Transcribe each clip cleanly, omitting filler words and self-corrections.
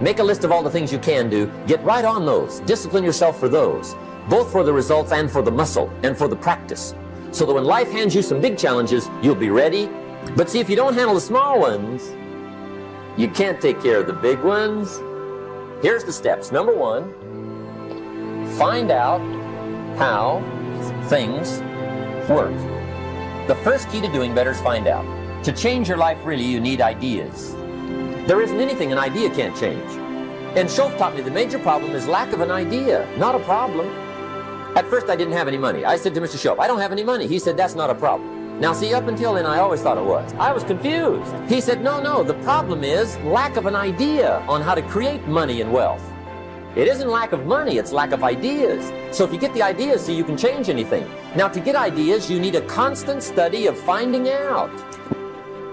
Make a list of all the things you can do. Get right on those. Discipline yourself for those, both for the results and for the muscle and for the practice, so that when life hands you some big challenges, you'll be ready. But see, if you don't handle the small ones, you can't take care of the big ones. Here's the steps. Number one, find out how things work. The first key to doing better is find out. To change your life, really, you need ideas. There isn't anything an idea can't change. And Schoaf taught me the major problem is lack of an idea, not a problem. At first, I didn't have any money. I said to Mr. Schoaf, I don't have any money. He said, that's not a problem. Now, see, up until then, I always thought it was. I was confused. He said, no, the problem is lack of an idea on how to create money and wealth. It isn't lack of money, it's lack of ideas. So if you get the ideas, see, you can change anything. Now, to get ideas, you need a constant study of finding out.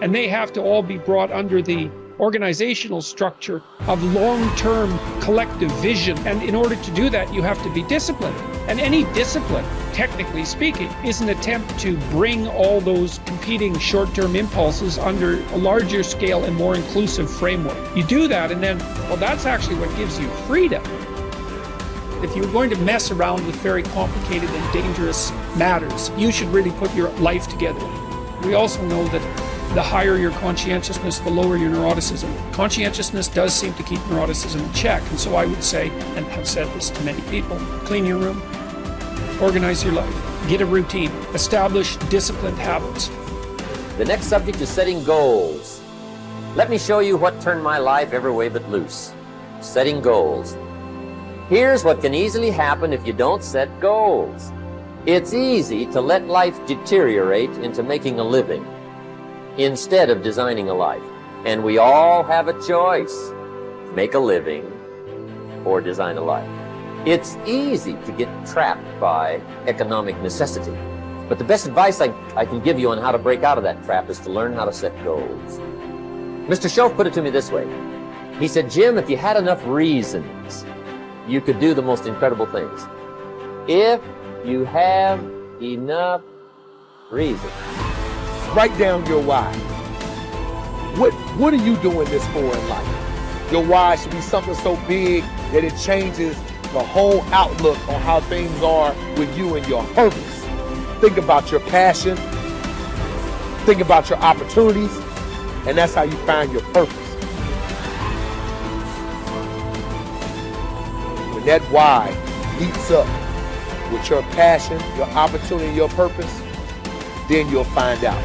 And they have to all be brought under the organizational structure of long-term collective vision. And in order to do that, you have to be disciplined. And any discipline, technically speaking, is an attempt to bring all those competing short-term impulses under a larger scale and more inclusive framework. You do that, and then, well, that's actually what gives you freedom. If you're going to mess around with very complicated and dangerous matters, you should really put your life together. We also know that the higher your conscientiousness, the lower your neuroticism. Conscientiousness does seem to keep neuroticism in check, and so I would say, and have said this to many people, clean your room, organize your life, get a routine, establish disciplined habits. The next subject is setting goals. Let me show you what turned my life every way but loose. Setting goals. Here's what can easily happen if you don't set goals. It's easy to let life deteriorate into making a living instead of designing a life. And we all have a choice. Make a living or design a life. It's easy to get trapped by economic necessity. But the best advice I can give you on how to break out of that trap is to learn how to set goals. Mr. Schoaf put it to me this way. He said, Jim, if you had enough reasons, you could do the most incredible things. If you have enough reasons. Write down your why. What are you doing this for in life? Your why should be something so big that it changes the whole outlook on how things are with you and your purpose. Think about your passion. Think about your opportunities. And that's how you find your purpose. When that why meets up with your passion, your opportunity, your purpose, then you'll find out.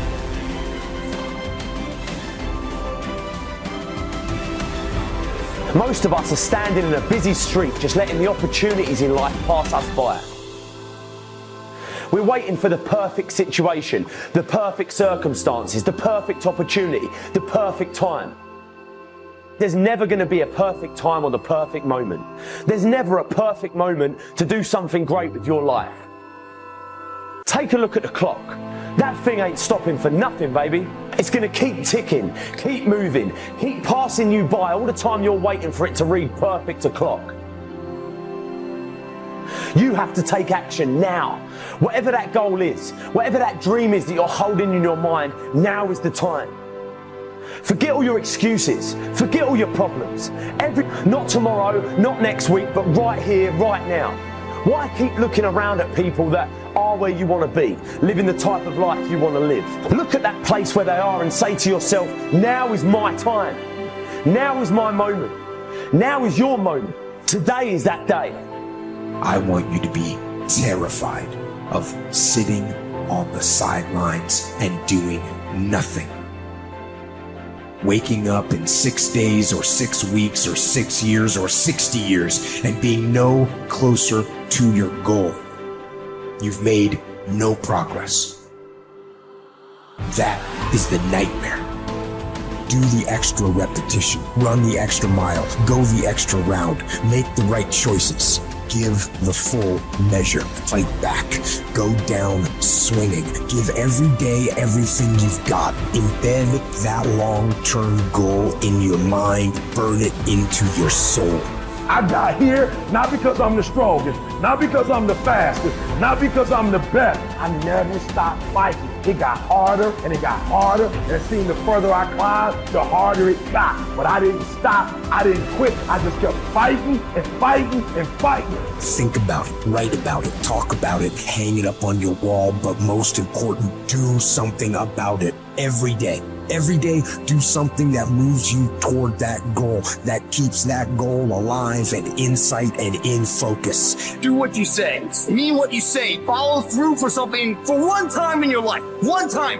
Most of us are standing in a busy street, just letting the opportunities in life pass us by. We're waiting for the perfect situation, the perfect circumstances, the perfect opportunity, the perfect time. There's never going to be a perfect time or the perfect moment. There's never a perfect moment to do something great with your life. Take a look at the clock. That thing ain't stopping for nothing, baby. It's going to keep ticking, keep moving, keep passing you by all the time you're waiting for it to read perfect o'clock. You have to take action now. Whatever that goal is, whatever that dream is that you're holding in your mind, now is the time. Forget all your excuses. Forget all your problems. Not tomorrow, not next week, but right here, right now. Why keep looking around at people that are where you want to be, living the type of life you want to live? Look at that place where they are and say to yourself, now is my time. Now is my moment. Now is your moment. Today is that day. I want you to be terrified of sitting on the sidelines and doing nothing. Waking up in 6 days or 6 weeks or 6 years or 60 years and being no closer to your goal. You've made no progress. That is the nightmare. Do the extra repetition, run the extra mile, go the extra round, make the right choices. Give the full measure. Fight back. Go down swinging. Give every day everything you've got. Embed that long-term goal in your mind. Burn it into your soul. I got here not because I'm the strongest, not because I'm the fastest, not because I'm the best. I never stopped fighting. It got harder and it got harder, and it seemed the further I climbed, the harder it got. But I didn't stop, I didn't quit. I just kept fighting and fighting and fighting. Think about it, write about it, talk about it, hang it up on your wall, but most important, do something about it every day. Every day, do something that moves you toward that goal, that keeps that goal alive and in sight and in focus. Do what you say, mean what you say, follow through for something for one time in your life. One time.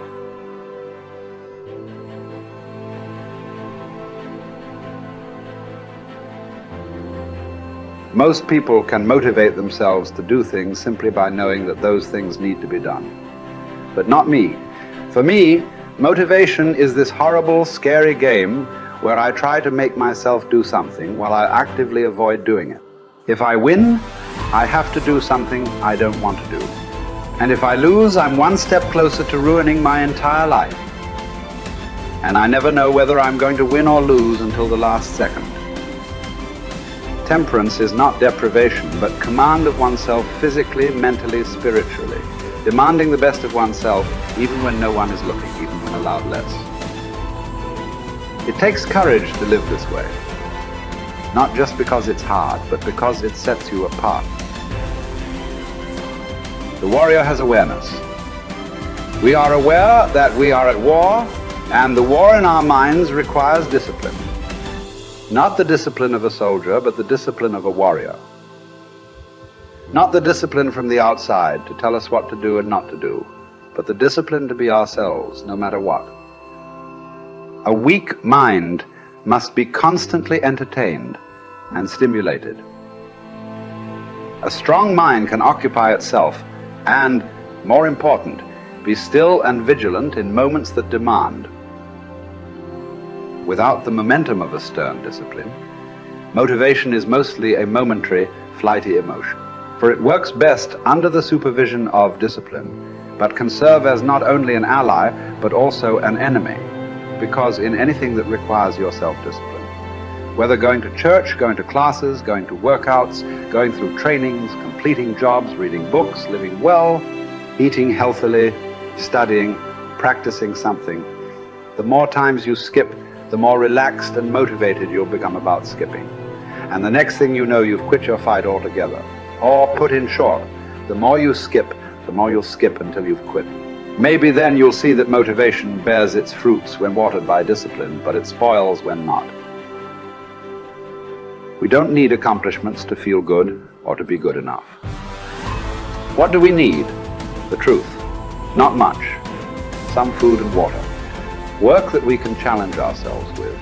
Most people can motivate themselves to do things simply by knowing that those things need to be done. But not me. For me, motivation is this horrible, scary game where I try to make myself do something while I actively avoid doing it. If I win, I have to do something I don't want to do. And if I lose, I'm one step closer to ruining my entire life. And I never know whether I'm going to win or lose until the last second. Temperance is not deprivation, but command of oneself physically, mentally, spiritually. Demanding the best of oneself, even when no one is looking, even when allowed less. It takes courage to live this way. Not just because it's hard, but because it sets you apart. The warrior has awareness. We are aware that we are at war, and the war in our minds requires discipline. Not the discipline of a soldier, but the discipline of a warrior. Not the discipline from the outside to tell us what to do and not to do, but the discipline to be ourselves, no matter what. A weak mind must be constantly entertained and stimulated. A strong mind can occupy itself and, more important, be still and vigilant in moments that demand. Without the momentum of a stern discipline, motivation is mostly a momentary, flighty emotion. For it works best under the supervision of discipline, but can serve as not only an ally, but also an enemy, because in anything that requires your self-discipline, whether going to church, going to classes, going to workouts, going through trainings, completing jobs, reading books, living well, eating healthily, studying, practicing something, the more times you skip, the more relaxed and motivated you'll become about skipping. And the next thing you know, you've quit your fight altogether. Or put in short, the more you skip, the more you'll skip until you've quit. Maybe then you'll see that motivation bears its fruits when watered by discipline, but it spoils when not. We don't need accomplishments to feel good or to be good enough. What do we need? The truth. Not much. Some food and water. Work that we can challenge ourselves with.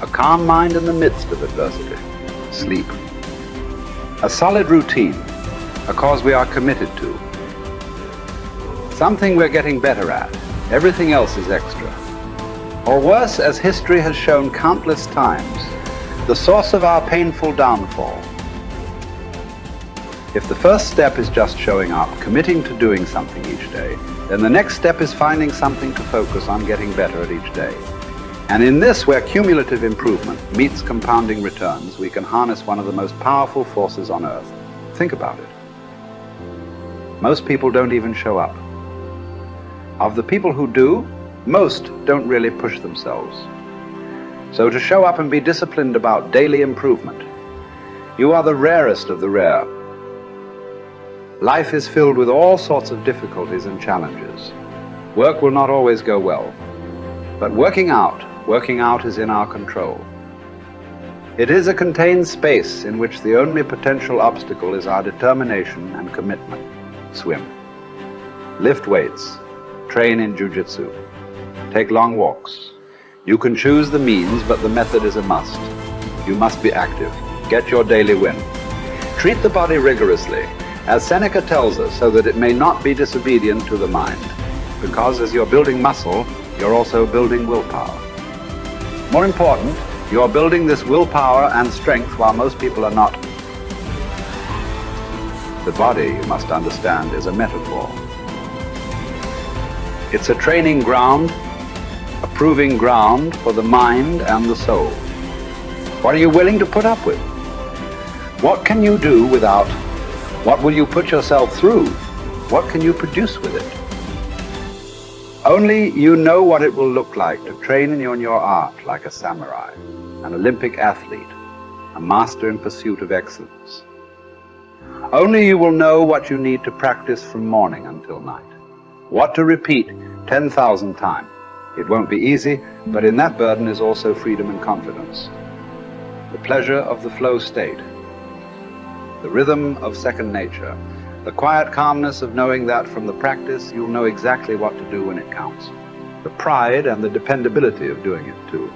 A calm mind in the midst of adversity. Sleep. A solid routine, a cause we are committed to. Something we're getting better at. Everything else is extra. Or worse, as history has shown countless times, the source of our painful downfall. If the first step is just showing up, committing to doing something each day, then the next step is finding something to focus on getting better at each day. And in this, where cumulative improvement meets compounding returns, we can harness one of the most powerful forces on earth. Think about it. Most people don't even show up. Of the people who do, most don't really push themselves. So to show up and be disciplined about daily improvement, you are the rarest of the rare. Life is filled with all sorts of difficulties and challenges. Work will not always go well. But working out is in our control. It is a contained space in which the only potential obstacle is our determination and commitment. Swim. Lift weights. Train in jiu-jitsu. Take long walks. You can choose the means, but the method is a must. You must be active. Get your daily win. Treat the body rigorously, as Seneca tells us, so that it may not be disobedient to the mind. Because as you're building muscle, you're also building willpower. More important, you're building this willpower and strength while most people are not. The body, you must understand, is a metaphor. It's a training ground, a proving ground for the mind and the soul. What are you willing to put up with? What can you do without? What will you put yourself through? What can you produce with it? Only you know what it will look like to train in your art like a samurai, an Olympic athlete, a master in pursuit of excellence. Only you will know what you need to practice from morning until night, what to repeat 10,000 times. It won't be easy, but in that burden is also freedom and confidence. The pleasure of the flow state, the rhythm of second nature, the quiet calmness of knowing that from the practice you'll know exactly what to do when it counts, the pride and the dependability of doing it too.